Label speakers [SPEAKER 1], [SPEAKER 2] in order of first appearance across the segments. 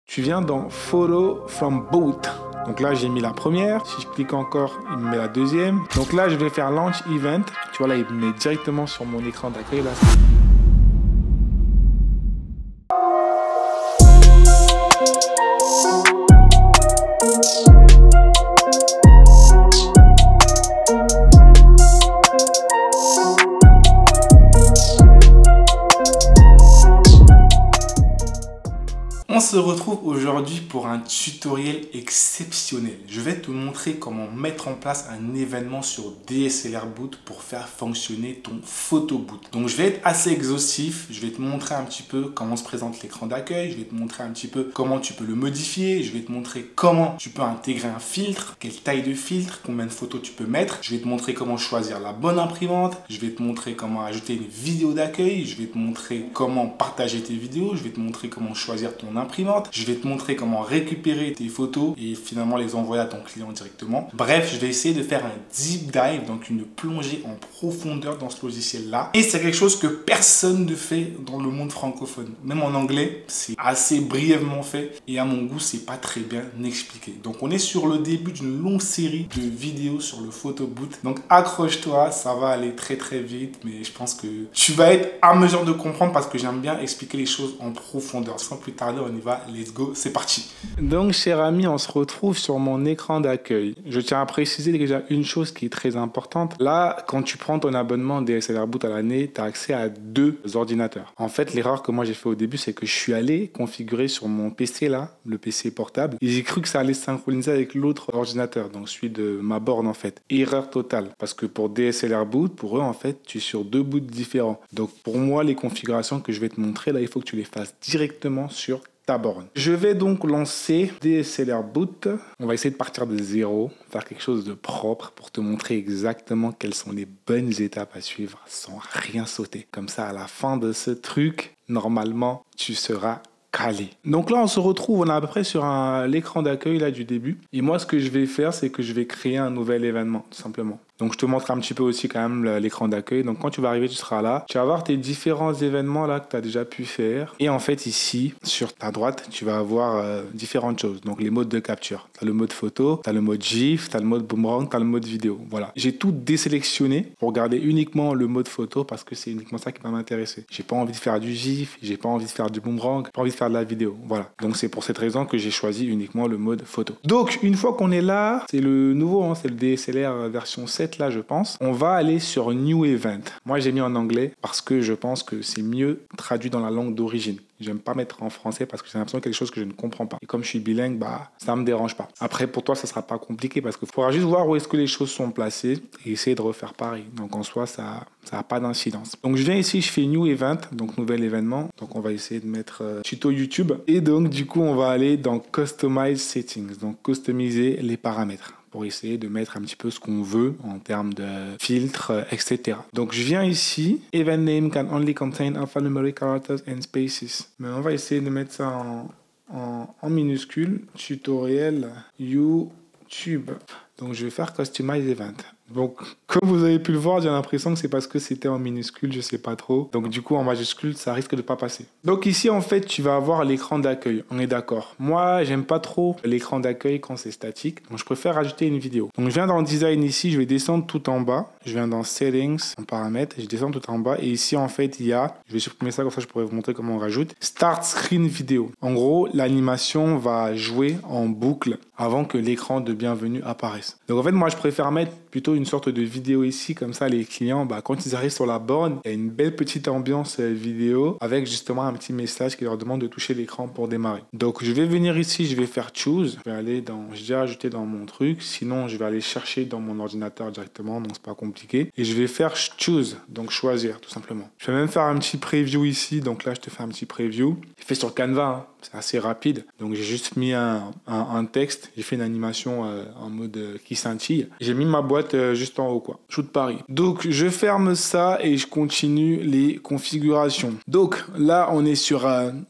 [SPEAKER 1] Tu viens dans Photo from Boot. Donc là, j'ai mis la première. Si je clique encore, il me met la deuxième. Donc là, je vais faire Launch Event. Tu vois, là, il me met directement sur mon écran d'accueil. Là. On se retrouve aujourd'hui pour un tutoriel exceptionnel. Je vais te montrer comment mettre en place un événement sur DSLR Boot pour faire fonctionner ton photo boot. Donc je vais être assez exhaustif, je vais te montrer un petit peu comment se présente l'écran d'accueil, je vais te montrer un petit peu comment tu peux le modifier, je vais te montrer comment tu peux intégrer un filtre, quelle taille de filtre, combien de photos tu peux mettre, je vais te montrer comment choisir la bonne imprimante, je vais te montrer comment ajouter une vidéo d'accueil, je vais te montrer comment partager tes vidéos, je vais te montrer comment choisir ton imprimante. Je vais te montrer comment récupérer tes photos et finalement les envoyer à ton client directement. Bref, je vais essayer de faire un deep dive, donc une plongée en profondeur dans ce logiciel-là. Et c'est quelque chose que personne ne fait dans le monde francophone. Même en anglais, c'est assez brièvement fait et à mon goût, c'est pas très bien expliqué. Donc on est sur le début d'une longue série de vidéos sur le photo boot. Donc accroche-toi, ça va aller très très vite, mais je pense que tu vas être à mesure de comprendre parce que j'aime bien expliquer les choses en profondeur. Sans plus tarder, on y va, let's go, c'est parti. Donc, cher ami, on se retrouve sur mon écran d'accueil. Je tiens à préciser déjà une chose qui est très importante. Là, quand tu prends ton abonnement DSLR Boot à l'année, tu as accès à 2 ordinateurs. En fait, l'erreur que moi j'ai fait au début, c'est que je suis allé configurer sur mon PC là, le PC portable, et j'ai cru que ça allait synchroniser avec l'autre ordinateur, donc celui de ma borne en fait. Erreur totale, parce que pour DSLR Boot, pour eux en fait, tu es sur 2 boots différents. Donc pour moi, les configurations que je vais te montrer là, il faut que tu les fasses directement sur ta borne. Je vais donc lancer DSLR Boot. On va essayer de partir de zéro, faire quelque chose de propre pour te montrer exactement quelles sont les bonnes étapes à suivre sans rien sauter. Comme ça, à la fin de ce truc, normalement, tu seras calé. Donc là, on se retrouve, on est à peu près sur l'écran d'accueil là du début. Et moi, ce que je vais faire, c'est que je vais créer un nouvel événement, tout simplement. Donc, je te montre un petit peu aussi quand même l'écran d'accueil. Donc, quand tu vas arriver, tu seras là. Tu vas voir tes différents événements là que tu as déjà pu faire. Et en fait, ici, sur ta droite, tu vas avoir différentes choses. Donc, les modes de capture. Tu as le mode photo, tu as le mode GIF, tu as le mode boomerang, tu as le mode vidéo. Voilà. J'ai tout désélectionné pour garder uniquement le mode photo parce que c'est uniquement ça qui va m'intéresser. J'ai pas envie de faire du GIF, j'ai pas envie de faire du boomerang, j'ai pas envie de faire de la vidéo. Voilà. Donc, c'est pour cette raison que j'ai choisi uniquement le mode photo. Donc, une fois qu'on est là, c'est le nouveau, hein, c'est le DSLR version 7. Là, je pense, on va aller sur New Event. Moi, j'ai mis en anglais parce que je pense que c'est mieux traduit dans la langue d'origine. J'aime pas mettre en français parce que j'ai l'impression quelque chose que je ne comprends pas. Et comme je suis bilingue, bah, ça me dérange pas. Après, pour toi, ça sera pas compliqué parce qu'il faudra juste voir où est-ce que les choses sont placées et essayer de refaire pareil. Donc, en soi, ça n'a pas d'incidence. Donc, je viens ici, je fais New Event, donc nouvel événement. Donc, on va essayer de mettre tuto YouTube. Et donc, du coup, on va aller dans Customize Settings, donc customiser les paramètres, pour essayer de mettre un petit peu ce qu'on veut en termes de filtres, etc. Donc, je viens ici. Event name can only contain alphanumeric characters and spaces. Mais on va essayer de mettre ça en minuscule. Tutoriel YouTube. Donc, je vais faire Customize Event. Donc, comme vous avez pu le voir, j'ai l'impression que c'est parce que c'était en minuscule, je sais pas trop. Donc, du coup, en majuscule, ça risque de pas passer. Donc, ici, en fait, tu vas avoir l'écran d'accueil. On est d'accord. Moi, j'aime pas trop l'écran d'accueil quand c'est statique. Donc, je préfère ajouter une vidéo. Donc, je viens dans Design ici, je vais descendre tout en bas. Je viens dans Settings, en paramètres, je descends tout en bas. Et ici, en fait, il y a, je vais supprimer ça, comme ça, je pourrais vous montrer comment on rajoute. Start Screen Video. En gros, l'animation va jouer en boucle avant que l'écran de bienvenue apparaisse. Donc, en fait, moi, je préfère mettre plutôt une sorte de vidéo ici, comme ça les clients, quand ils arrivent sur la borne, il y a une belle petite ambiance vidéo avec justement un petit message qui leur demande de toucher l'écran pour démarrer. Donc je vais venir ici, je vais faire Choose, je vais aller dans, j'ai déjà ajouté dans mon truc, sinon je vais aller chercher dans mon ordinateur directement, donc c'est pas compliqué, et je vais faire Choose, donc choisir tout simplement. Je vais même faire un petit preview ici, donc là je te fais un petit preview, je fais sur Canva, hein. C'est assez rapide, donc j'ai juste mis un texte, j'ai fait une animation en mode qui scintille, j'ai mis ma boîte juste en haut quoi, Shoot Paris. Donc je ferme ça et je continue les configurations. Donc là on est sur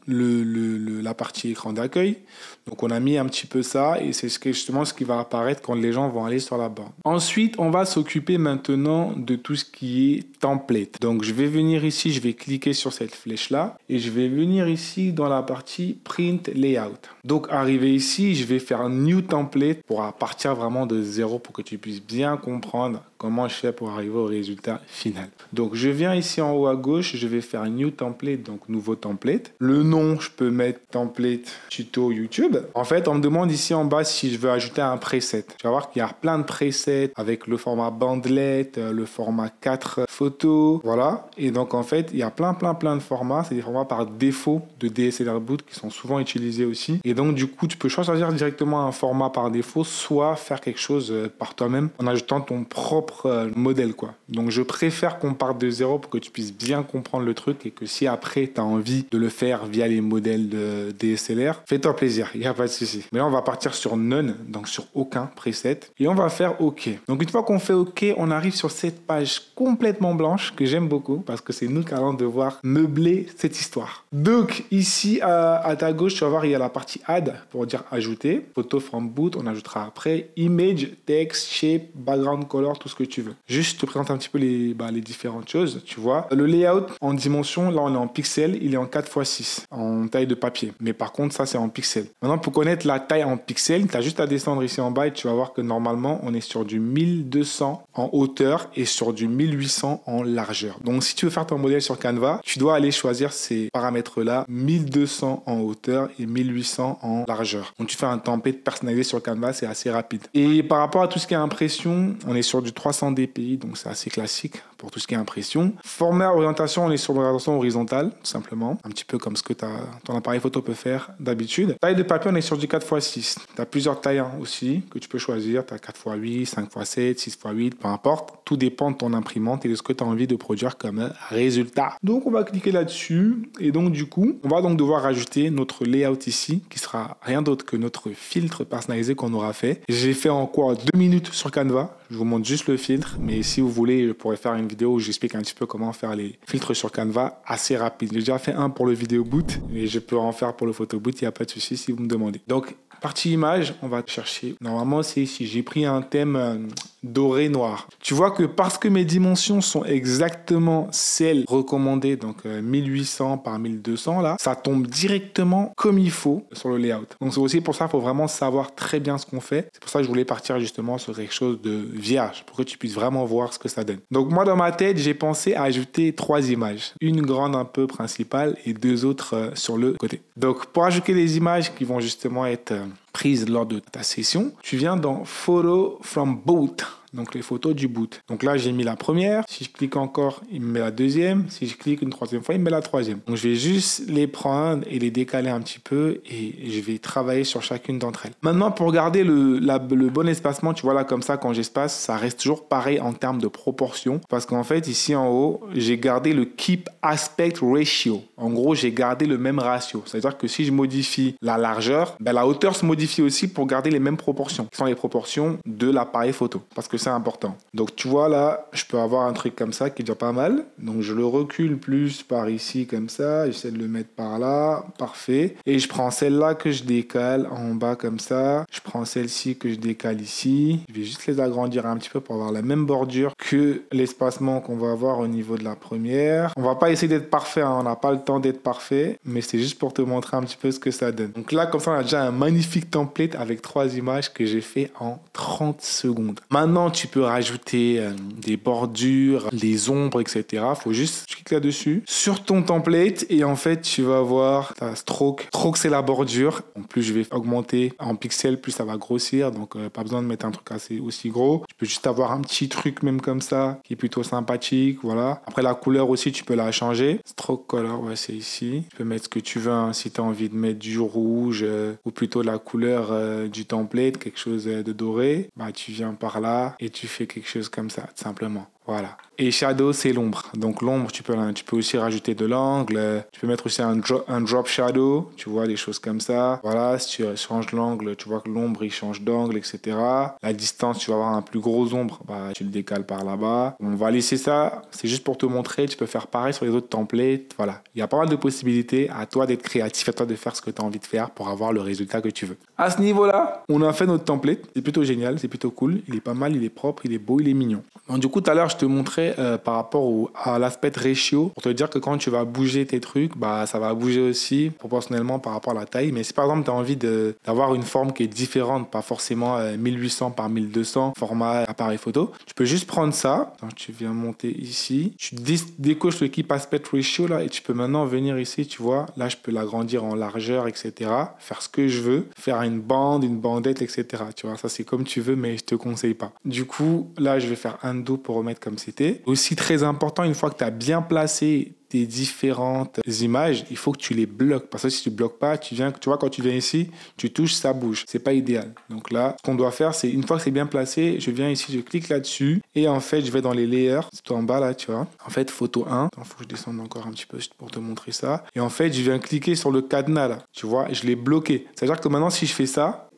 [SPEAKER 1] la partie écran d'accueil, donc on a mis un petit peu ça et c'est justement ce qui va apparaître quand les gens vont aller sur la borne. Ensuite on va s'occuper maintenant de tout ce qui est template. Donc je vais venir ici, je vais cliquer sur cette flèche là et je vais venir ici dans la partie Print Layout. Donc, arrivé ici, je vais faire un New Template pour partir vraiment de zéro pour que tu puisses bien comprendre comment je fais pour arriver au résultat final. Donc, je viens ici en haut à gauche, je vais faire New Template, donc nouveau template. Le nom, je peux mettre Template Tuto YouTube. En fait, on me demande ici en bas si je veux ajouter un preset. Tu vas voir qu'il y a plein de presets avec le format bandlet, le format 4 photos, voilà. Et donc, en fait, il y a plein de formats. C'est des formats par défaut de DSLR Boot qui sont souvent utilisés aussi. Et donc, du coup, tu peux choisir directement un format par défaut, soit faire quelque chose par toi-même en ajoutant ton propre modèle, quoi. Donc, je préfère qu'on parte de zéro pour que tu puisses bien comprendre le truc et que si après, tu as envie de le faire via les modèles de DSLR, fais-toi plaisir, il n'y a pas de souci. Mais là, on va partir sur None, donc sur aucun preset. Et on va faire OK. Donc, une fois qu'on fait OK, on arrive sur cette page complètement blanche que j'aime beaucoup parce que c'est nous qui allons devoir meubler cette histoire. Donc, ici, à ta gauche, tu vas voir, il y a la partie Add pour dire ajouter. Photo from boot, on ajoutera après. Image, text, shape, background color, tout ce que tu veux. Juste, je te présente un petit peu les différentes choses, tu vois. Le layout en dimension, là, on est en pixels, il est en 4x6, en taille de papier. Mais par contre, ça, c'est en pixels. Maintenant, pour connaître la taille en pixels, tu as juste à descendre ici en bas et tu vas voir que normalement, on est sur du 1200 en hauteur et sur du 1800 en largeur. Donc, si tu veux faire ton modèle sur Canva, tu dois aller choisir ces paramètres-là, 1200 en hauteur et 1800 en largeur. Donc, tu fais un template personnalisé sur Canva, c'est assez rapide. Et par rapport à tout ce qui est impression, on est sur du 300 dpi, donc c'est assez classique pour tout ce qui est impression. Format orientation, on est sur l'orientation horizontale, tout simplement. Un petit peu comme ce que ton appareil photo peut faire d'habitude. Taille de papier, on est sur du 4x6. Tu as plusieurs tailles aussi que tu peux choisir. Tu as 4x8, 5x7, 6x8, peu importe. Tout dépend de ton imprimante et de ce que tu as envie de produire comme résultat. Donc, on va cliquer là-dessus. Et donc, du coup, on va donc devoir rajouter notre layout ici, qui sera rien d'autre que notre filtre personnalisé qu'on aura fait. J'ai fait en quoi 2 minutes sur Canva. Je vous montre juste le filtre, mais si vous voulez, je pourrais faire une vidéo où j'explique un petit peu comment faire les filtres sur Canva assez rapide. J'ai déjà fait un pour le vidéo boot, mais je peux en faire pour le photo boot, il n'y a pas de souci si vous me demandez. Donc, partie image, on va chercher. Normalement, c'est ici. J'ai pris un thème doré noir. Tu vois que parce que mes dimensions sont exactement celles recommandées, donc 1800 par 1200 là, ça tombe directement comme il faut sur le layout. Donc c'est aussi pour ça qu'il faut vraiment savoir très bien ce qu'on fait. C'est pour ça que je voulais partir justement sur quelque chose de vierge pour que tu puisses vraiment voir ce que ça donne. Donc moi dans ma tête, j'ai pensé à ajouter 3 images. Une grande un peu principale et 2 autres sur le côté. Donc pour ajouter les images qui vont justement être prises lors de ta session, tu viens dans Photo from Boot. Donc les photos du boot. Donc là j'ai mis la première. Si je clique encore, il me met la deuxième. Si je clique une troisième fois, il me met la troisième. Donc je vais juste les prendre et les décaler un petit peu et je vais travailler sur chacune d'entre elles. Maintenant pour garder le bon espacement, tu vois là comme ça quand j'espace, ça reste toujours pareil en termes de proportion parce qu'en fait ici en haut, j'ai gardé le Keep Aspect Ratio. En gros, j'ai gardé le même ratio. C'est-à-dire que si je modifie la largeur, la hauteur se modifie aussi pour garder les mêmes proportions, qui sont les proportions de l'appareil photo. Parce que c'est important. Donc tu vois là, je peux avoir un truc comme ça qui est déjà pas mal. Donc je le recule plus par ici comme ça. J'essaie de le mettre par là. Parfait. Et je prends celle-là que je décale en bas comme ça. Je prends celle-ci que je décale ici. Je vais juste les agrandir un petit peu pour avoir la même bordure que l'espacement qu'on va avoir au niveau de la première. On va pas essayer d'être parfait, hein. On n'a pas le temps d'être parfait, mais c'est juste pour te montrer un petit peu ce que ça donne. Donc là, comme ça, on a déjà un magnifique template avec 3 images que j'ai fait en 30 secondes. Maintenant, tu peux rajouter des bordures, des ombres, etc. Faut juste cliquer là-dessus sur ton template et en fait, tu vas voir ta stroke. Stroke, c'est la bordure. En plus, je vais augmenter en pixels, plus ça va grossir. Donc, pas besoin de mettre un truc assez aussi gros. Tu peux juste avoir un petit truc même comme ça qui est plutôt sympathique. Voilà. Après, la couleur aussi, tu peux la changer. Stroke color, ouais, c'est ici. Tu peux mettre ce que tu veux, hein, si tu as envie de mettre du rouge ou plutôt la couleur du template, quelque chose de doré. Bah, tu viens par là et tu fais quelque chose comme ça, tout simplement. Voilà. Et shadow, c'est l'ombre. Donc l'ombre, tu peux aussi rajouter de l'angle. Tu peux mettre aussi un drop shadow. Tu vois, des choses comme ça. Voilà, si tu changes l'angle, tu vois que l'ombre, il change d'angle, etc. La distance, tu vas avoir un plus gros ombre. Bah, tu le décales par là-bas. On va laisser ça. C'est juste pour te montrer. Tu peux faire pareil sur les autres templates. Voilà. Il y a pas mal de possibilités. À toi d'être créatif, à toi de faire ce que tu as envie de faire pour avoir le résultat que tu veux. À ce niveau-là, on a fait notre template. C'est plutôt génial, c'est plutôt cool. Il est pas mal, il est propre, il est beau, il est mignon. Donc, du coup, tout à l'heure, je te montrais fait par rapport à l'aspect ratio pour te dire que quand tu vas bouger tes trucs, bah, ça va bouger aussi proportionnellement par rapport à la taille. Mais si par exemple tu as envie d'avoir une forme qui est différente, pas forcément 1800 par 1200 format appareil photo, tu peux juste prendre ça. Donc, tu viens monter ici, tu décoches le Keep Aspect Ratio là et tu peux maintenant venir ici, tu vois, là je peux l'agrandir en largeur, etc. Faire ce que je veux, faire une bande, une bandette, etc. Tu vois, ça c'est comme tu veux, mais je te conseille pas. Du coup, là je vais faire undo pour remettre comme c'était. Aussi très important, une fois que tu as bien placé tes différentes images, il faut que tu les bloques. Parce que si tu bloques pas, tu vois, quand tu viens ici, tu touches, ça bouge. C'est pas idéal. Donc là, ce qu'on doit faire, c'est une fois que c'est bien placé, je viens ici, je clique là-dessus et en fait, je vais dans les layers. C'est tout en bas là, tu vois. En fait, photo 1. Il faut que je descende encore un petit peu pour te montrer ça. Et en fait, je viens cliquer sur le cadenas là. Tu vois, je l'ai bloqué. C'est-à-dire que maintenant, si je fais ça,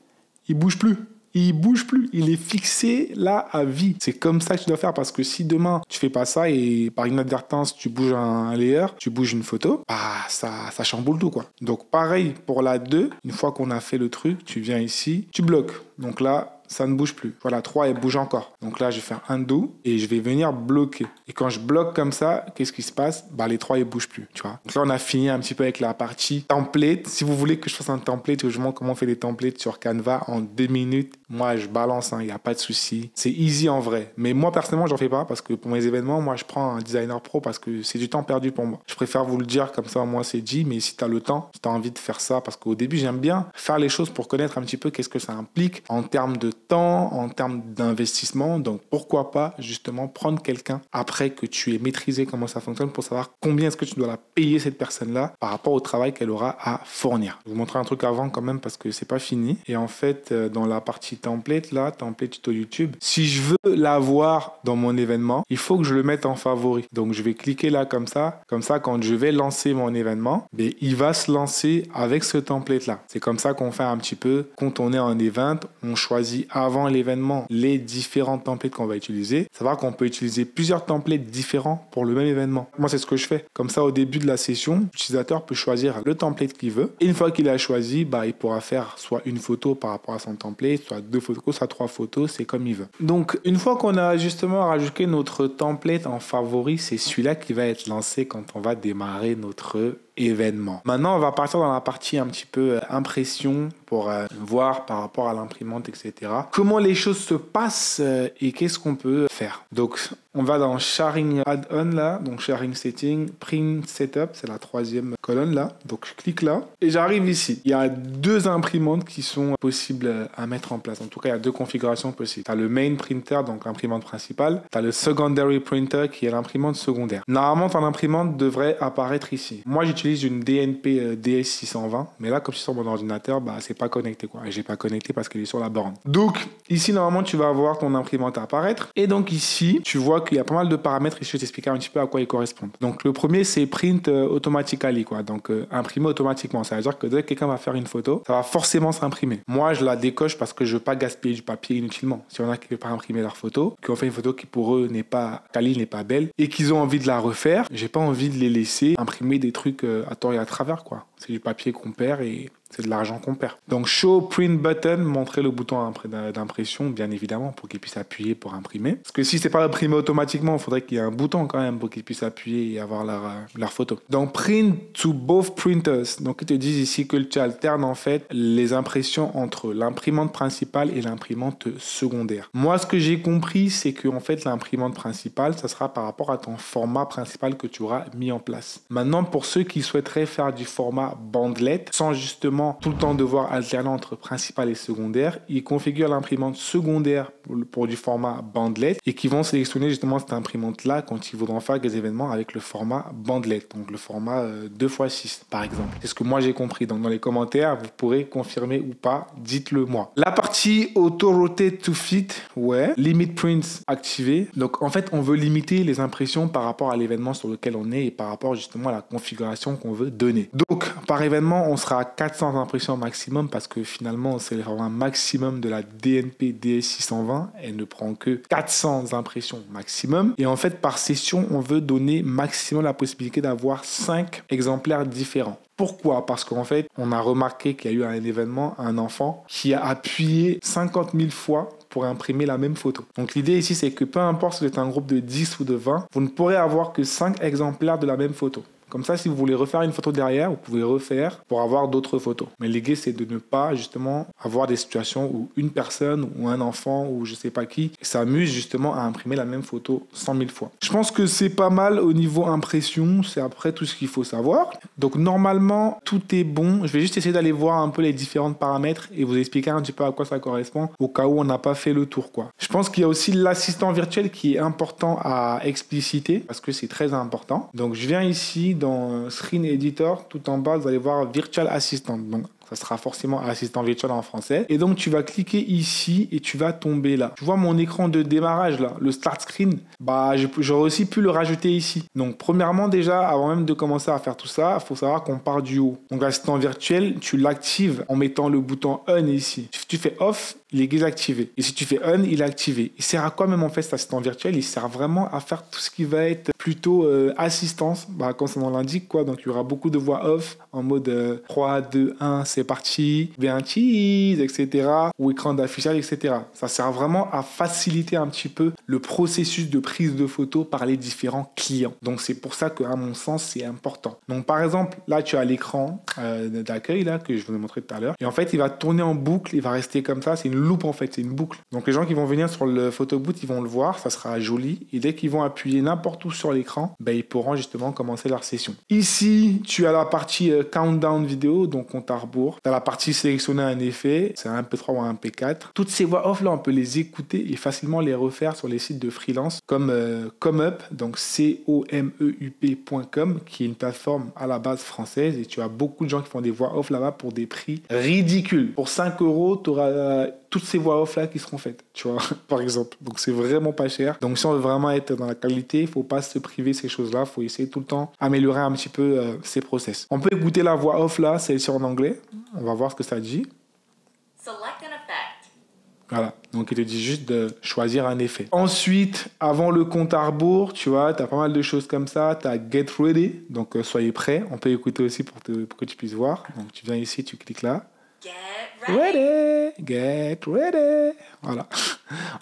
[SPEAKER 1] il bouge plus. Il bouge plus, il est fixé là à vie. C'est comme ça que tu dois faire parce que si demain tu fais pas ça et par inadvertance tu bouges un layer, tu bouges une photo, bah ça chamboule tout quoi. Donc pareil pour la 2, une fois qu'on a fait le truc, tu viens ici, tu bloques. Donc là, ça ne bouge plus. Voilà, 3, elle bouge encore. Donc là, je vais faire undo et je vais venir bloquer. Et quand je bloque comme ça, qu'est-ce qui se passe? Bah, les 3, ils bougent plus, tu vois. Donc là, on a fini un petit peu avec la partie template. Si vous voulez que je fasse un template, je vous montre comment on fait des templates sur Canva en 2 minutes. Moi, je balance, il n'y a pas de souci. C'est easy en vrai. Mais moi, personnellement, j'en fais pas parce que pour mes événements, moi, je prends un designer pro parce que c'est du temps perdu pour moi. Je préfère vous le dire comme ça, moi, c'est dit. Mais si tu as le temps, si tu as envie de faire ça, parce qu'au début, j'aime bien faire les choses pour connaître un petit peu qu'est-ce que ça implique en termes de temps, en termes d'investissement. Donc, pourquoi pas justement prendre quelqu'un après que tu aies maîtrisé comment ça fonctionne pour savoir combien est-ce que tu dois la payer cette personne-là par rapport au travail qu'elle aura à fournir. Je vais vous montrer un truc avant quand même parce que c'est pas fini. Et en fait, dans la partie template là, template tuto YouTube, si je veux l'avoir dans mon événement, il faut que je le mette en favori. Donc, je vais cliquer là comme ça. Comme ça, quand je vais lancer mon événement, il va se lancer avec ce template là. C'est comme ça qu'on fait un petit peu quand on est en event. On choisit avant l'événement les différents templates qu'on va utiliser. Savoir qu'on peut utiliser plusieurs templates différents pour le même événement. Moi, c'est ce que je fais. Comme ça, au début de la session, l'utilisateur peut choisir le template qu'il veut. Et une fois qu'il a choisi, il pourra faire soit une photo par rapport à son template, soit 2 photos, soit 3 photos, c'est comme il veut. Donc, une fois qu'on a justement rajouté notre template en favori, c'est celui-là qui va être lancé quand on va démarrer notre événement. Maintenant, on va partir dans la partie un petit peu impression pour voir par rapport à l'imprimante, etc. comment les choses se passent et qu'est-ce qu'on peut faire. Donc, on va dans Sharing Add-on là, donc Sharing Setting, Print Setup, c'est la 3e colonne là. Donc, je clique là et j'arrive ici. Il y a 2 imprimantes qui sont possibles à mettre en place. En tout cas, il y a 2 configurations possibles. Tu as le Main Printer, donc l'imprimante principale. Tu as le Secondary Printer qui est l'imprimante secondaire. Normalement, ton imprimante devrait apparaître ici. Moi, j'utilise une DNP DS620, mais là, comme c'est sur mon ordinateur, c'est pas connecté quoi. Et j'ai pas connecté parce qu'elle est sur la borne. Donc, ici, normalement, tu vas voir ton imprimante apparaître. Et donc, ici, tu vois qu'il y a pas mal de paramètres et je vais t'expliquer un petit peu à quoi ils correspondent. Donc, le premier, c'est Print Automatically, quoi. Donc, imprimer automatiquement. Ça veut dire que dès que quelqu'un va faire une photo, ça va forcément s'imprimer. Moi, je la décoche parce que je veux pas gaspiller du papier inutilement. Si on a qui ne veut pas imprimer leur photo, qui ont fait une photo qui pour eux n'est pas quali, n'est pas belle, et qu'ils ont envie de la refaire, j'ai pas envie de les laisser imprimer des trucs à tort et à travers, quoi. C'est du papier qu'on perd et c'est de l'argent qu'on perd. Donc, Show Print Button, montrer le bouton d'impression, bien évidemment, pour qu'ils puissent appuyer pour imprimer. Parce que si c'est pas imprimé automatiquement, il faudrait qu'il y ait un bouton quand même pour qu'ils puissent appuyer et avoir leur photo. Donc, Print to both printers. Donc, ils te disent ici que tu alternes en fait les impressions entre l'imprimante principale et l'imprimante secondaire. Moi, ce que j'ai compris, c'est que en fait, l'imprimante principale, ça sera par rapport à ton format principal que tu auras mis en place. Maintenant, pour ceux qui souhaiteraient faire du format bandlet, sans justement tout le temps devoir alterner entre principal et secondaire, ils configurent l'imprimante secondaire pour du format bandlet et qui vont sélectionner justement cette imprimante-là quand ils voudront faire des événements avec le format bandlet, donc le format 2x6 par exemple. C'est ce que moi j'ai compris. Donc dans les commentaires, vous pourrez confirmer ou pas, dites-le moi. La partie auto-rotate to fit, ouais. Limit prints activé. Donc en fait, on veut limiter les impressions par rapport à l'événement sur lequel on est et par rapport justement à la configuration qu'on veut donner. Donc par événement, on sera à 400 impressions maximum parce que finalement, c'est le format maximum de la DNP DS620. Elle ne prend que 400 impressions maximum. Et en fait, par session, on veut donner maximum la possibilité d'avoir 5 exemplaires différents. Pourquoi? Parce qu'en fait, on a remarqué qu'il y a eu un événement, un enfant qui a appuyé 50 000 fois pour imprimer la même photo. Donc l'idée ici, c'est que peu importe si vous êtes un groupe de 10 ou de 20, vous ne pourrez avoir que 5 exemplaires de la même photo. Comme ça, si vous voulez refaire une photo derrière, vous pouvez refaire pour avoir d'autres photos. Mais l'idée, c'est de ne pas justement avoir des situations où une personne ou un enfant ou je sais pas qui s'amuse justement à imprimer la même photo 100 000 fois. Je pense que c'est pas mal au niveau impression. C'est après tout ce qu'il faut savoir. Donc normalement, tout est bon. Je vais juste essayer d'aller voir un peu les différents paramètres et vous expliquer un petit peu à quoi ça correspond au cas où on n'a pas fait le tour, quoi. Je pense qu'il y a aussi l'assistant virtuel qui est important à expliciter parce que c'est très important. Donc je viens ici dans Screen Editor, tout en bas, vous allez voir Virtual Assistant. Donc, ça sera forcément assistant virtuel en français. Et donc, tu vas cliquer ici et tu vas tomber là. Tu vois mon écran de démarrage là, le start screen. Bah, j'aurais aussi pu le rajouter ici. Donc, premièrement, déjà, avant même de commencer à faire tout ça, il faut savoir qu'on part du haut. Donc, l'assistant virtuel, tu l'actives en mettant le bouton On ici. Si tu fais off, il est désactivé. Et si tu fais on, il est activé. Il sert à quoi même en fait cet assistant virtuel? Il sert vraiment à faire tout ce qui va être plutôt assistance, bah, comme son nom l'indique, quoi. Donc il y aura beaucoup de voix off en mode 3, 2, 1, c'est parti, bien cheese, etc. Ou écran d'affichage, etc. Ça sert vraiment à faciliter un petit peu le processus de prise de photo par les différents clients. Donc c'est pour ça qu'à mon sens, c'est important. Donc par exemple, là tu as l'écran d'accueil là que je vous ai montré tout à l'heure. Et en fait, il va tourner en boucle, il va rester comme ça. C'est une loupe en fait, c'est une boucle. Donc les gens qui vont venir sur le photo booth, ils vont le voir, ça sera joli. Et dès qu'ils vont appuyer n'importe où sur l'écran, ben, ils pourront justement commencer leur session. Ici, tu as la partie countdown vidéo, donc compte à rebours. Tu as la partie sélectionner un effet, c'est un MP3 ou un MP4. Toutes ces voix off là, on peut les écouter et facilement les refaire sur les sites de freelance comme Comeup, donc comeup.com, qui est une plateforme à la base française. Et tu as beaucoup de gens qui font des voix off là-bas pour des prix ridicules. Pour 5 €, tu auras toutes ces voix off là qui seront faites, tu vois, par exemple. Donc c'est vraiment pas cher. Donc si on veut vraiment être dans la qualité, il faut pas se priver de ces choses là, il faut essayer tout le temps améliorer un petit peu ces process. On peut écouter la voix off là, celle-ci en anglais. On va voir ce que ça dit.
[SPEAKER 2] Select an effect.
[SPEAKER 1] Voilà, donc il te dit juste de choisir un effet. Ensuite, avant le compte à rebours, tu vois, tu as pas mal de choses comme ça. Tu as Get Ready, donc soyez prêts. On peut écouter aussi pour que tu puisses voir. Donc tu viens ici, tu cliques là.
[SPEAKER 2] Get ready.
[SPEAKER 1] Ready, get ready. Voilà.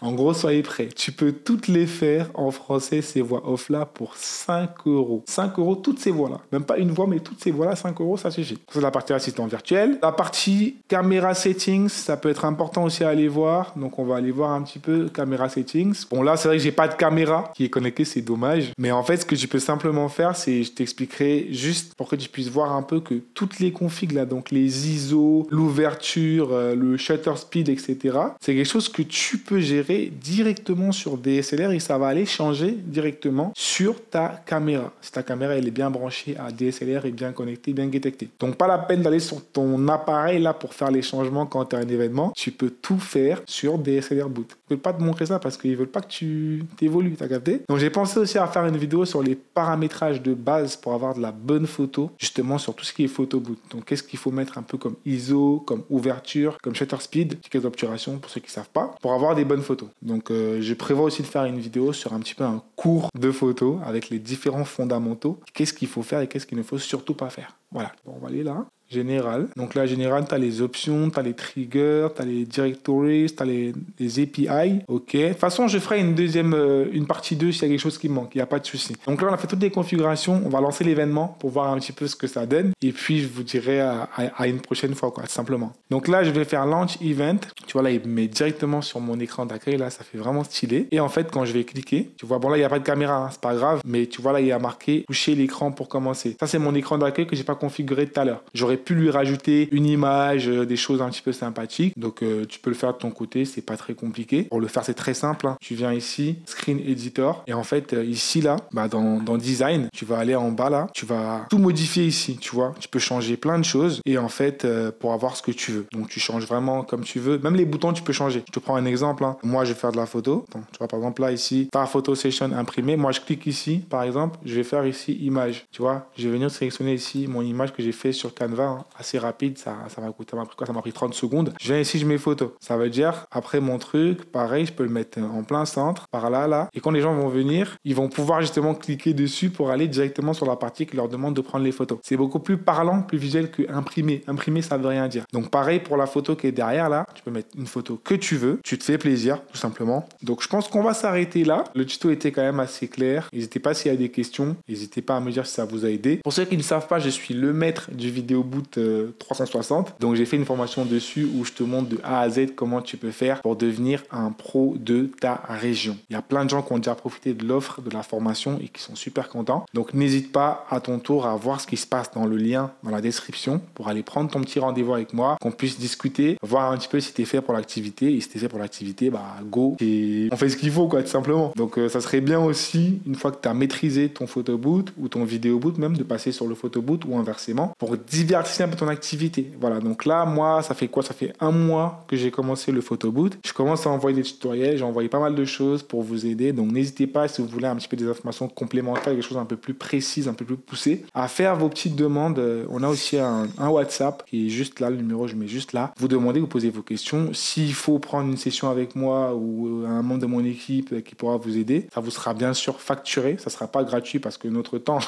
[SPEAKER 1] En gros, soyez prêts. Tu peux toutes les faire en français, ces voix off-là, pour 5 €. 5 €, toutes ces voix-là. Même pas une voix, mais toutes ces voix-là, 5 €, ça suffit. C'est la partie assistant virtuel. La partie caméra settings, ça peut être important aussi à aller voir. Donc, on va aller voir un petit peu caméra settings. Bon, là, c'est vrai que j'ai pas de caméra qui est connectée, c'est dommage. Mais en fait, ce que tu peux simplement faire, c'est, je t'expliquerai juste pour que tu puisses voir un peu que toutes les configs, là, donc les ISO, l'ouverture, le shutter speed, etc., c'est quelque chose que tu peux gérer directement sur DSLR et ça va aller changer directement sur ta caméra. Si ta caméra elle est bien branchée à DSLR et bien connectée, bien détectée. Donc pas la peine d'aller sur ton appareil là pour faire les changements quand tu as un événement. Tu peux tout faire sur DSLR Boot. Ils veulent pas te montrer ça parce qu'ils veulent pas que tu t'évolues, t'as capté? Donc j'ai pensé aussi à faire une vidéo sur les paramétrages de base pour avoir de la bonne photo, justement sur tout ce qui est photo boot. Donc qu'est-ce qu'il faut mettre un peu comme ISO, comme ouverture, comme shutter speed, ticket d'obturation pour ceux qui savent pas, pour avoir des bonnes photos. Donc je prévois aussi de faire une vidéo sur un petit peu un cours de photos avec les différents fondamentaux. Qu'est-ce qu'il faut faire et qu'est-ce qu'il ne faut surtout pas faire. Voilà, bon, on va aller là. Général. Donc là, général, tu as les options, tu as les triggers, tu as les directories, tu as les API. OK. De toute façon, je ferai une partie 2 s'il y a quelque chose qui manque. Il n'y a pas de souci. Donc là, on a fait toutes les configurations. On va lancer l'événement pour voir un petit peu ce que ça donne. Et puis, je vous dirai à une prochaine fois, quoi, simplement. Donc là, je vais faire Launch Event. Tu vois, là, il met directement sur mon écran d'accueil. Là, ça fait vraiment stylé. Et en fait, quand je vais cliquer, tu vois, bon, là, il n'y a pas de caméra, hein, c'est pas grave. Mais tu vois, là, il y a marqué toucher l'écran pour commencer. Ça, c'est mon écran d'accueil que j'ai pas configuré tout à l'heure. J'aurais pu lui rajouter une image, des choses un petit peu sympathiques. Donc, tu peux le faire de ton côté, c'est pas très compliqué. Pour le faire, c'est très simple, hein. Tu viens ici, Screen Editor. Et en fait, ici, là, bah, dans Design, tu vas aller en bas, là. Tu vas tout modifier ici, tu vois. Tu peux changer plein de choses. Et en fait, pour avoir ce que tu veux. Donc, tu changes vraiment comme tu veux. Même les boutons, tu peux changer. Je te prends un exemple, hein. Moi, je vais faire de la photo. Donc, tu vois, par exemple, là, ici, ta photo session imprimée. Moi, je clique ici, par exemple. Je vais faire ici, image. Tu vois, je vais venir sélectionner ici mon image que j'ai fait sur Canva, hein, assez rapide. Ça m'a pris quoi? Ça m'a pris 30 secondes. Je viens ici, je mets photo. Ça veut dire, après mon truc, pareil, je peux le mettre en plein centre, par là, là. Et quand les gens vont venir, ils vont pouvoir justement cliquer dessus pour aller directement sur la partie qui leur demande de prendre les photos. C'est beaucoup plus parlant, plus visuel que imprimer. Imprimer, ça veut rien dire. Donc pareil pour la photo qui est derrière là, tu peux mettre une photo que tu veux. Tu te fais plaisir, tout simplement. Donc je pense qu'on va s'arrêter là. Le tuto était quand même assez clair. N'hésitez pas s'il y a des questions. N'hésitez pas à me dire si ça vous a aidé. Pour ceux qui ne savent pas, je suis le maître du Video Boot 360. Donc j'ai fait une formation dessus où je te montre de A à Z comment tu peux faire pour devenir un pro de ta région. Il y a plein de gens qui ont déjà profité de l'offre de la formation et qui sont super contents. Donc n'hésite pas à ton tour à voir ce qui se passe dans le lien dans la description pour aller prendre ton petit rendez-vous avec moi, qu'on puisse discuter, voir un petit peu si tu es fait pour l'activité. Et si tu es fait pour l'activité, bah go. Et on fait ce qu'il faut, quoi, tout simplement. Donc ça serait bien aussi, une fois que tu as maîtrisé ton photo boot ou ton vidéo boot, même de passer sur le photo boot ou inversement pour diversifier un peu ton activité. Voilà, donc là, moi, ça fait quoi? Ça fait 1 mois que j'ai commencé le photo boot. Je commence à envoyer des tutoriels, j'ai envoyé pas mal de choses pour vous aider. Donc n'hésitez pas, si vous voulez un petit peu des informations complémentaires, des choses un peu plus précises, un peu plus poussées, à faire vos petites demandes. On a aussi un WhatsApp qui est juste là, le numéro je mets juste là. Vous demandez, vous posez vos questions. S'il faut prendre une session avec moi ou un membre de mon équipe qui pourra vous aider, ça vous sera bien sûr facturé. Ça ne sera pas gratuit parce que notre temps,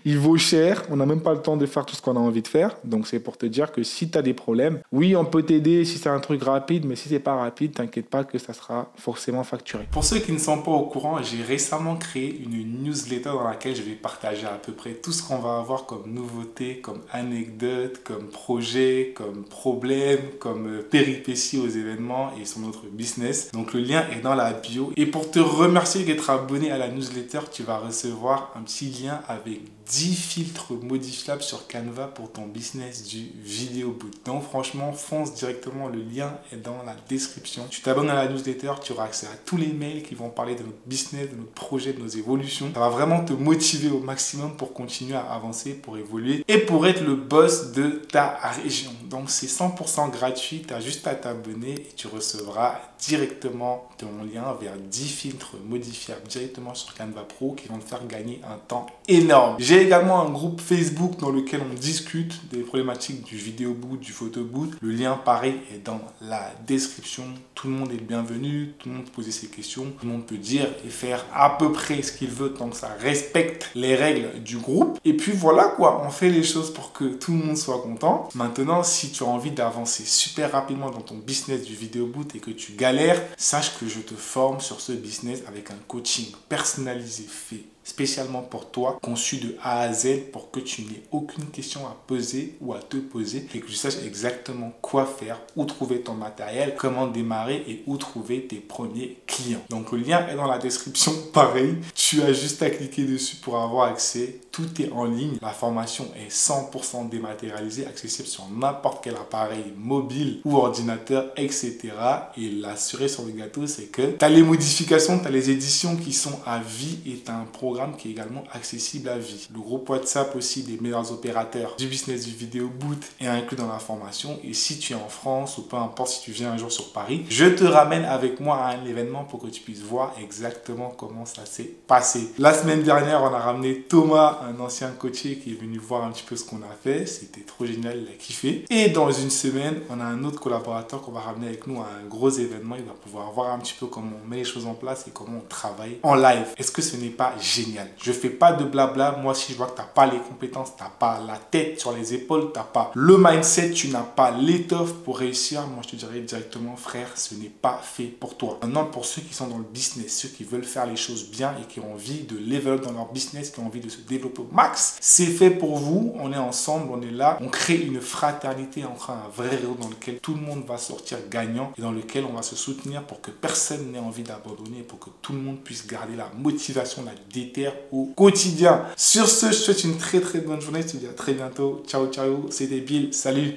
[SPEAKER 1] il vaut cher. On n'a même pas le temps de faire tout ce qu'on a envie de faire. Donc c'est pour te dire que si tu as des problèmes, oui, on peut t'aider si c'est un truc rapide, mais si c'est pas rapide, t'inquiète pas que ça sera forcément facturé. Pour ceux qui ne sont pas au courant, j'ai récemment créé une newsletter dans laquelle je vais partager à peu près tout ce qu'on va avoir comme nouveauté, comme anecdote, comme projet, comme problème, comme péripéties aux événements et sur notre business. Donc le lien est dans la bio. Et pour te remercier d'être abonné à la newsletter, tu vas recevoir un petit lien avec 10 filtres modifiables sur Canva pour ton business du Video Boot. Donc franchement, fonce directement, le lien est dans la description. Tu t'abonnes à la newsletter, tu auras accès à tous les mails qui vont parler de notre business, de notre projet, de nos évolutions. Ça va vraiment te motiver au maximum pour continuer à avancer, pour évoluer et pour être le boss de ta région. Donc c'est 100% gratuit, tu as juste à t'abonner et tu recevras directement ton lien vers 10 filtres modifiables directement sur Canva Pro qui vont te faire gagner un temps énorme. J'ai également un groupe Facebook dans lequel on discute des problématiques du vidéo boot, du photo boot. Le lien pareil est dans la description. Tout le monde est le bienvenu, tout le monde peut poser ses questions, tout le monde peut dire et faire à peu près ce qu'il veut tant que ça respecte les règles du groupe. Et puis voilà quoi, on fait les choses pour que tout le monde soit content. Maintenant, si tu as envie d'avancer super rapidement dans ton business du vidéo boot et que tu galères, sache que je te forme sur ce business avec un coaching personnalisé fait spécialement pour toi, conçu de A à Z pour que tu n'aies aucune question à poser ou à te poser et que tu saches exactement quoi faire, où trouver ton matériel, comment démarrer et où trouver tes premiers clients. Donc le lien est dans la description, pareil, tu as juste à cliquer dessus pour avoir accès. Tout est en ligne, la formation est 100% dématérialisée, accessible sur n'importe quel appareil mobile ou ordinateur, etc. Et la cerise sur le gâteau, c'est que tu as les modifications, tu as les éditions qui sont à vie et tu as un programme qui est également accessible à vie. Le groupe WhatsApp aussi des meilleurs opérateurs du business du vidéo boot est inclus dans la formation. Et si tu es en France ou peu importe si tu viens un jour sur Paris, je te ramène avec moi à un événement pour que tu puisses voir exactement comment ça s'est passé. La semaine dernière, on a ramené Thomas, un ancien coaché qui est venu voir un petit peu ce qu'on a fait. C'était trop génial, il a kiffé. Et dans une semaine, on a un autre collaborateur qu'on va ramener avec nous à un gros événement. Il va pouvoir voir un petit peu comment on met les choses en place et comment on travaille en live. Est-ce que ce n'est pas génial? Je fais pas de blabla. Moi, si je vois que tu n'as pas les compétences, tu n'as pas la tête sur les épaules, tu n'as pas le mindset, tu n'as pas l'étoffe pour réussir, moi, je te dirais directement, frère, ce n'est pas fait pour toi. Maintenant, pour ceux qui sont dans le business, ceux qui veulent faire les choses bien et qui ont envie de level up dans leur business, qui ont envie de se développer au max, c'est fait pour vous. On est ensemble, on est là. On crée une fraternité, on crée un vrai réseau dans lequel tout le monde va sortir gagnant et dans lequel on va se soutenir pour que personne n'ait envie d'abandonner, pour que tout le monde puisse garder la motivation, la détermination au quotidien. Sur ce, je te souhaite une très bonne journée. Je te dis à très bientôt. Ciao, ciao. C'était Bill. Salut.